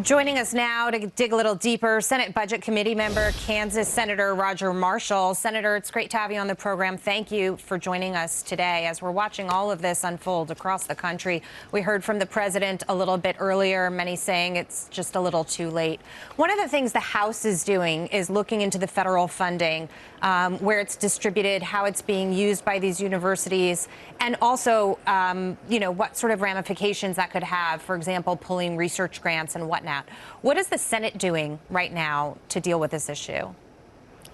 Joining us now to dig a little deeper, Senate Budget Committee member, Kansas Senator Roger Marshall. Senator, it's great to have you on the program. Thank you for joining us today. As we're watching all of this unfold across the country, we heard from the president a little bit earlier, many saying it's just a little too late. One of the things the House is doing is looking into the federal funding, where it's distributed, how it's being used by these universities, and also, what sort of ramifications that could have, for example, pulling research grants and whatnot. What is the Senate doing right now to deal with this issue?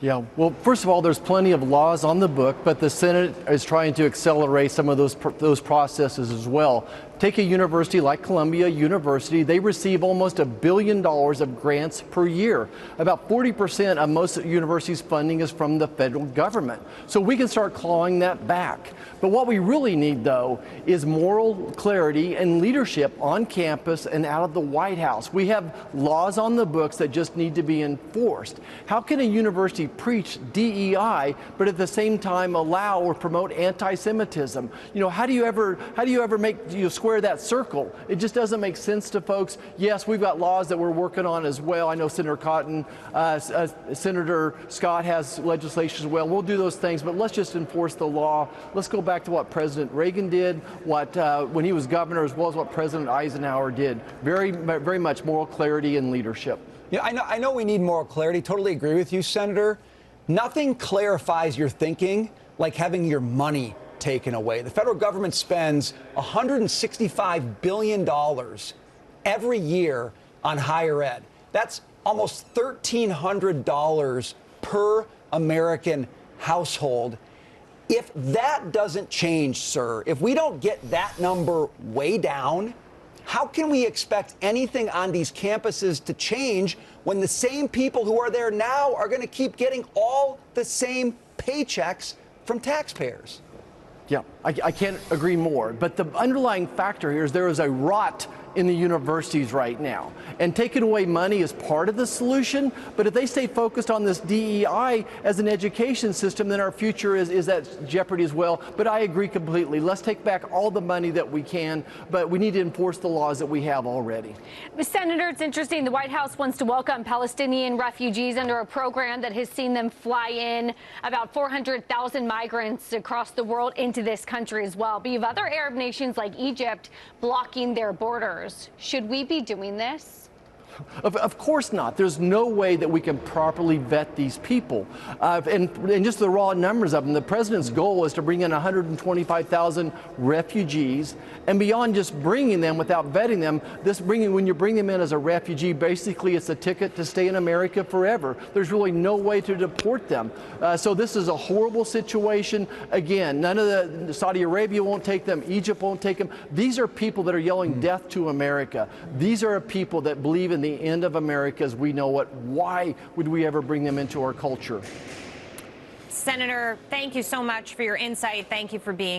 Yeah, well, first of all, there's plenty of laws on the book, but the Senate is trying to accelerate some of those processes as well. Take a university like Columbia University. They receive almost $1 billion of grants per year. About 40% of most universities' funding is from the federal government. So we can start clawing that back. But what we really need, though, is moral clarity and leadership on campus and out of the White House. We have laws on the books that just need to be enforced. How can a university preach DEI, but at the same time allow or promote anti-Semitism? How do you ever make square that circle? It just doesn't make sense to folks. Yes, we've got laws that we're working on as well. I know Senator Cotton, Senator Scott has legislation as well. We'll do those things, but let's just enforce the law. Let's go back to what President Reagan did, when he was governor, as well as what President Eisenhower did. Very, very much moral clarity and leadership. Yeah, I know we need moral clarity. Totally agree with you, Senator. Nothing clarifies your thinking like having your money taken away. The federal government spends $165 billion every year on higher ed. That's almost $1,300 per American household. If that doesn't change, sir, if we don't get that number way down, how can we expect anything on these campuses to change when the same people who are there now are going to keep getting all the same paychecks from taxpayers? Yeah, I can't agree more. But the underlying factor here is there is a rot in the universities right now. And taking away money is part of the solution. But if they stay focused on this DEI as an education system, then our future is at jeopardy as well. But I agree completely. Let's take back all the money that we can, but we need to enforce the laws that we have already. Senator, it's interesting. The White House wants to welcome Palestinian refugees under a program that has seen them fly in about 400,000 migrants across the world into this country as well. But you have other Arab nations like Egypt blocking their borders. Should we be doing this? Of course not. There's no way that we can properly vet these people. And just the raw numbers of them, the president's goal is to bring in 125,000 refugees. And beyond just bringing them without vetting them, when you bring them in as a refugee, basically it's a ticket to stay in America forever. There's really no way to deport them. So this is a horrible situation. Again, none of Saudi Arabia won't take them. Egypt won't take them. These are people that are yelling death to America. These are people that believe in the end of America as we know it. Why would we ever bring them into our culture? Senator, thank you so much for your insight. Thank you for being